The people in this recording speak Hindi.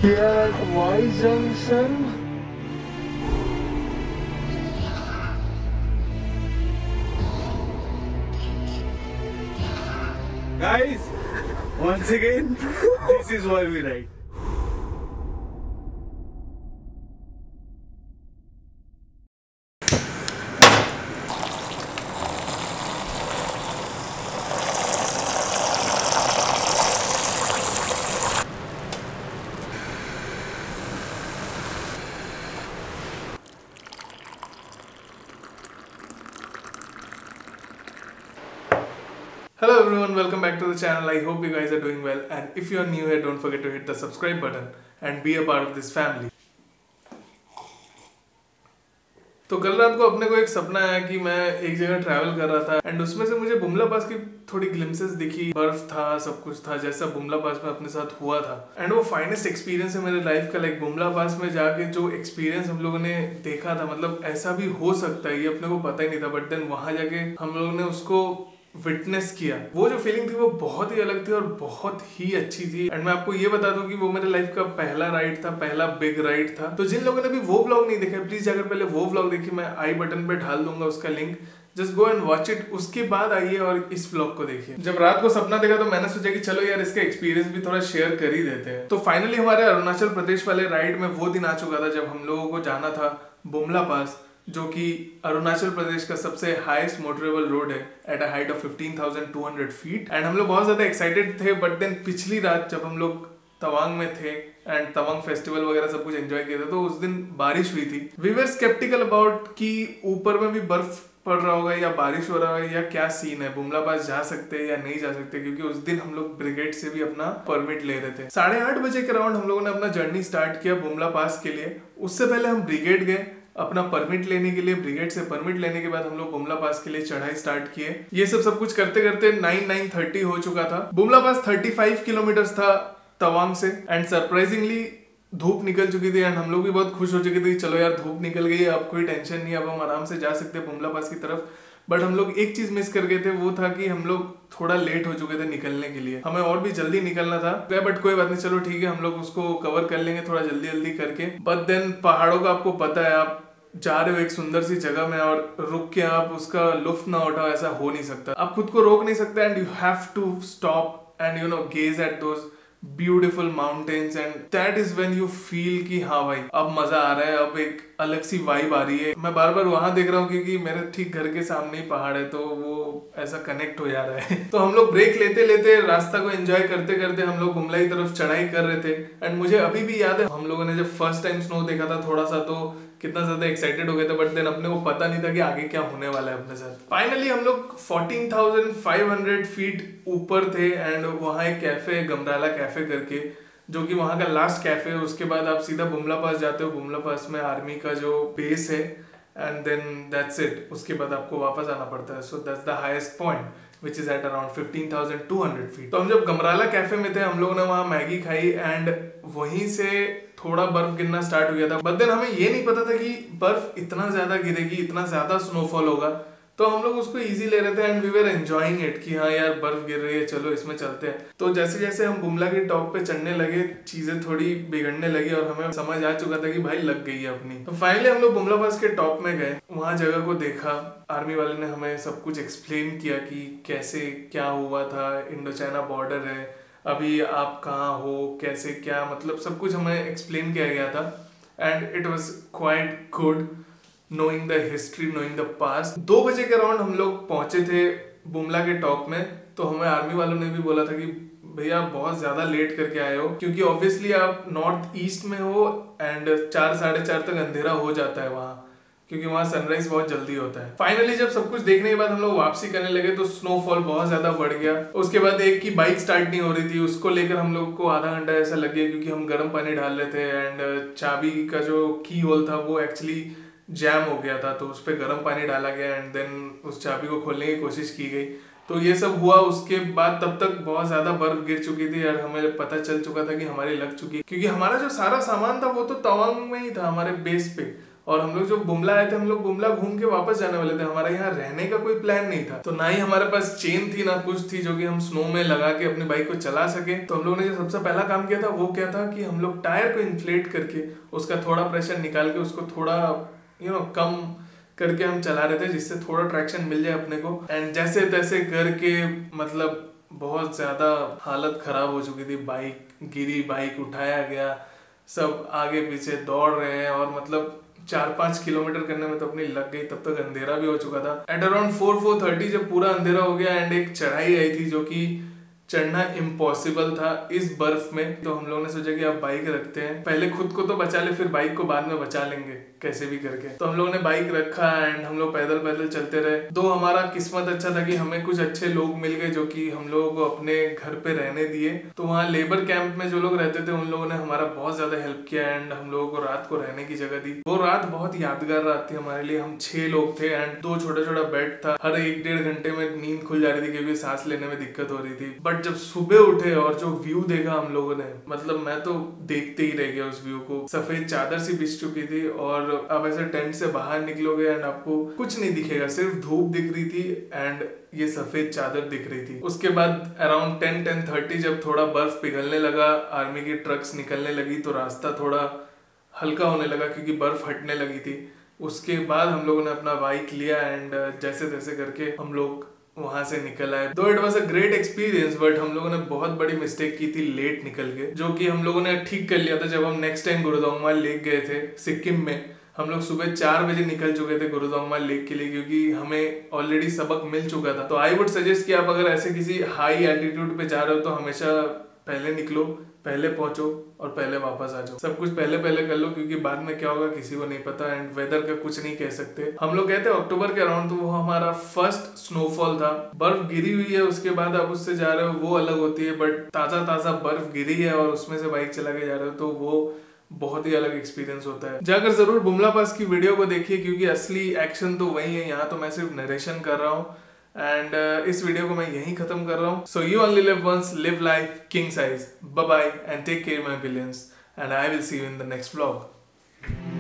Yeah, why Johnson? Guys, once again, this is why we ride. Hello everyone, welcome back to the channel. I hope you guys are doing well, and if you are new here, don't forget to hit the subscribe button and be a part of this family. तो कल रात को अपने को एक सपना आया कि मैं एक जगह ट्रैवल कर रहा था एंड उसमें से मुझे बुमला पास की थोड़ी ग्लिम्सेस दिखी। बर्फ था, सब कुछ था जैसा बुमला पास में अपने साथ हुआ था एंड वो फाइनेस्ट एक्सपीरियंस है मेरे लाइफ का। लाइक बुमला पास में जाके जो एक्सपीरियंस हम लोगों ने देखा था, मतलब ऐसा भी हो सकता है ये अपने को पता ही नहीं था, बट देन वहां जाके हम लोगों ने उसको विटनेस किया। वो जो फीलिंग थी वो बहुत ही अलग थी और बहुत ही अच्छी थी। एंड मैं आपको ये बता दूं कि वो मेरे लाइफ का पहला राइड था, पहला बिग राइड था। तो जिन लोगों ने भी वो व्लॉग नहीं देखा, प्लीज जाकर पहले वो व्लॉग देखिए, मैं आई बटन पे डाल दूंगा उसका link, just go and watch it. उसके बाद आइए और इस व्लॉग को देखिए। जब रात को सपना देखा तो मैंने सोचा कि चलो यार इसका एक्सपीरियंस भी थोड़ा शेयर कर ही देते हैं। तो फाइनली हमारे अरुणाचल प्रदेश वाले राइड में वो दिन आ चुका था जब हम लोगों को जाना था बुमला पास, जो कि अरुणाचल प्रदेश का सबसे हाईएस्ट मोटरेबल रोड है at a height of 15,200 feet. And हम लोग बहुत ज्यादा एक्साइटेड थे, बट देन पिछली रात जब हम लोग तवांग में थे एंड तवांग फेस्टिवल वगैरह सब कुछ एंजॉय किया था, तो उस दिन बारिश हुई थी। वी वर स्केप्टिकल अबाउट कि ऊपर में भी बर्फ पड़ रहा होगा या बारिश हो रहा है या क्या सीन है, बुमला पास जा सकते हैं या नहीं जा सकते, क्योंकि उस दिन हम लोग ब्रिगेड से भी अपना परमिट ले रहे थे। 8:30 बजे के अराउंड हम लोगों ने अपना जर्नी स्टार्ट किया बुमला पास के लिए। उससे पहले हम ब्रिगेड गए अपना परमिट लेने के लिए। ब्रिगेड से परमिट लेने के बाद हम लोग बुमला पास के लिए चढ़ाई स्टार्ट किए। ये सब कुछ करते करते 9:30 हो चुका था। बुमला पास 35 किलोमीटर था तवांग से एंड सरप्राइजिंगली धूप निकल चुकी थी एंड हम लोग भी बहुत खुश हो चुके थे कि चलो यार धूप निकल गई है, अब कोई टेंशन नहीं, अब हम आराम से जा सकते हैं बुमला पास की तरफ। बट हम लोग एक चीज मिस कर गए थे, वो था कि हम लोग थोड़ा लेट हो चुके थे निकलने के लिए। हमें और भी जल्दी निकलना था, बट कोई बात नहीं, चलो ठीक है, हम लोग उसको कवर कर लेंगे थोड़ा जल्दी जल्दी करके। बट देन पहाड़ों का आपको पता है, आप जा रहे हो एक सुंदर सी जगह में और रुक के आप उसका लुत्फ ना उठाओ, ऐसा हो नहीं सकता। आप खुद को रोक नहीं सकते and you have to stop and you know gaze at those beautiful mountains and that is when you feel कि हाँ भाई अब मजा आ रहा है, अब एक अलग सी वाइब आ रही है। मैं बार बार वहां देख रहा हूँ क्योंकि मेरे ठीक घर के सामने ही पहाड़ है, तो वो ऐसा कनेक्ट हो जा रहा है। तो हम लोग ब्रेक लेते लेते रास्ता को एंजॉय करते करते हम लोग बुमला की तरफ चढ़ाई कर रहे थे। एंड मुझे अभी भी याद है हम लोगों ने जब फर्स्ट टाइम स्नो देखा था थोड़ा सा, तो कितना ज्यादा एक्साइटेड हो गए थे, बट देन अपने को पता नहीं था कि आगे क्या होने वाला है अपने साथ। फाइनली हम लोग 14,500 फीट ऊपर थे एंड वहाँ एक कैफे है गमराला कैफे करके, जो कि वहाँ का लास्ट कैफे है। उसके बाद आप सीधा बुमला पास जाते हो। बुमला पास में आर्मी का जो बेस है एंड देन दैट्स इट। उसके बाद आपको वापस आना पड़ता है। So that's the highest point which is at around 15,200 feet. तो हम जब गमराला कैफे में थे हम लोगों ने वहाँ मैगी खाई एंड वहीं से थोड़ा बर्फ गिरना स्टार्ट हो गया था। बट देन हमें ये नहीं पता था कि बर्फ इतना ज्यादा गिरेगी, इतना ज्यादा स्नोफॉल होगा, तो हम लोग उसको इजी ले रहे थे and we were enjoying it कि हाँ यार बर्फ गिर रही है, चलो इसमें चलते हैं। तो जैसे जैसे हम बुमला के टॉप पे चढ़ने लगे चीजें थोड़ी बिगड़ने लगी और हमें समझ आ चुका था कि भाई लग गई है अपनी। तो फाइनली हम लोग बुमला पास के टॉप में गए, वहां जगह को देखा। आर्मी वाले ने हमें सब कुछ एक्सप्लेन किया कि कैसे क्या हुआ था, इंडो चाइना बॉर्डर है, अभी आप कहाँ हो, कैसे क्या, मतलब सब कुछ हमें एक्सप्लेन किया गया था and it was quite good knowing the history, knowing the past. 2 बजे के अराउंड हम लोग पहुंचे थे बुमला के टॉप में। तो हमें आर्मी वालों ने भी बोला था कि भैया आप बहुत ज्यादा लेट करके आए हो, क्योंकि ऑब्वियसली आप नॉर्थ ईस्ट में हो एंड 4 साढ़े 4 तक अंधेरा हो जाता है वहाँ, क्योंकि वहाँ सनराइज बहुत जल्दी होता है। फाइनली जब सब कुछ देखने के बाद हम लोग वापसी करने लगे तो स्नोफॉल बहुत ज्यादा बढ़ गया। उसके बाद एक की बाइक स्टार्ट नहीं हो रही थी, उसको लेकर हम लोग को आधा घंटा ऐसा लग गया, क्योंकि हम गर्म पानी डाल रहे थे एंड चाबी का जो की होल था वो एक्चुअली जैम हो गया था, तो उस पर गर्म पानी डाला गया एंड देन उस चाबी को खोलने की कोशिश की गई। तो ये सब हुआ। उसके बाद तब तक बहुत ज्यादा बर्फ गिर चुकी थी और हमें पता चल चुका था कि हमारी लग चुकी, क्योंकि हमारा जो सारा सामान था वो तो तवांग में ही था हमारे बेस पे, और हम लोग जो बुमला आए थे, हम लोग बुमला घूम के वापस जाने वाले थे, हमारा यहाँ रहने का कोई प्लान नहीं था। तो ना ही हमारे पास चेन थी ना कुछ थी जो कि हम स्नो में लगा के अपनी बाइक को चला सके। तो हम लोगों ने जो सबसे पहला काम किया था वो क्या था कि हम लोग टायर को इन्फ्लेट करके उसका थोड़ा प्रेशर निकाल के उसको थोड़ा कम करके हम चला रहे थे, जिससे थोड़ा ट्रैक्शन मिल जाए अपने को। एंड जैसे तैसे करके मतलब बहुत ज्यादा हालत खराब हो चुकी थी, बाइक गिरी, बाइक उठाया गया, सब आगे पीछे दौड़ रहे हैं और मतलब 4-5 किलोमीटर करने में तो अपनी लग गई। तब तक अंधेरा भी हो चुका था। एट अराउंड 4-4:30 जब पूरा अंधेरा हो गया एंड एक चढ़ाई आई थी जो कि चढ़ना इम्पॉसिबल था इस बर्फ में। तो हम लोगों ने सोचा कि अब बाइक रखते हैं, पहले खुद को तो बचा ले, फिर बाइक को बाद में बचा लेंगे कैसे भी करके। तो हम लोगों ने बाइक रखा एंड हम लोग पैदल पैदल चलते रहे। तो हमारा किस्मत अच्छा था कि हमें कुछ अच्छे लोग मिल गए जो कि हम लोगों को अपने घर पे रहने दिए। तो वहाँ लेबर कैंप में जो लोग रहते थे उन लोगों ने हमारा बहुत ज्यादा हेल्प किया एंड हम लोगों को रात को रहने की जगह दी। वो रात बहुत यादगार रात थी हमारे लिए। हम 6 लोग थे एंड 2 छोटा बेड था। हर 1-1.5 घंटे में नींद खुल जा रही थी क्योंकि सांस लेने में दिक्कत हो रही थी। बट जब सुबह उठे और जो व्यू देखा हम लोगों ने, मतलब मैं तो देखते ही रह गया उस व्यू को। सफेद चादर सी बिछ चुकी थी और अब ऐसे टेंट से बाहर निकलोगे एंड आपको कुछ नहीं दिखेगा, सिर्फ धूप दिख रही थी एंड ये सफेद चादर दिख रही थी। उसके बाद अराउंड 10-10:30 जब थोड़ा बर्फ पिघलने लगा, आर्मी की ट्रक्स निकलने लगी तो रास्ता थोड़ा हल्का होने लगा क्योंकि बर्फ हटने लगी थी। उसके बाद हम लोगों ने अपना बाइक लिया एंड जैसे तैसे करके हम लोग वहां से निकल आए। दो it was a great experience, but हम लोगों ने बहुत बड़ी मिस्टेक की थी लेट निकल के, जो कि हम लोगों ने ठीक कर लिया था जब हम नेक्स्ट टाइम गुरुदोंगमाल लेक गए थे सिक्किम में। हम लोग सुबह 4 बजे निकल चुके थे गुरुदोंगमाल लेक के लिए क्योंकि हमें ऑलरेडी सबक मिल चुका था। तो आई वुड सजेस्ट कि आप अगर ऐसे किसी हाई एल्टीट्यूड पे जा रहे हो तो हमेशा पहले निकलो, पहले पहुंचो और पहले वापस आ जाओ। सब कुछ पहले कर लो क्योंकि बाद में क्या होगा किसी को नहीं पता एंड वेदर का कुछ नहीं कह सकते। हम लोग गए थे अक्टूबर के अराउंड, तो वो हमारा फर्स्ट स्नोफॉल था। बर्फ गिरी हुई है, उसके बाद आप उससे जा रहे हो वो अलग होती है, बट ताजा बर्फ गिरी है और उसमें से बाइक चला के जा रहे हो तो वो बहुत ही अलग एक्सपीरियंस होता है। जाकर जरूर बुमला पास की वीडियो को देखिए क्योंकि असली एक्शन तो वही है, यहाँ तो मैं सिर्फ नरेशन कर रहा हूँ। एंड इस वीडियो को मैं यहीं खत्म कर रहा हूँ। So you only live once, live life king size. Bye bye and take care my billions and I will see you in the next vlog.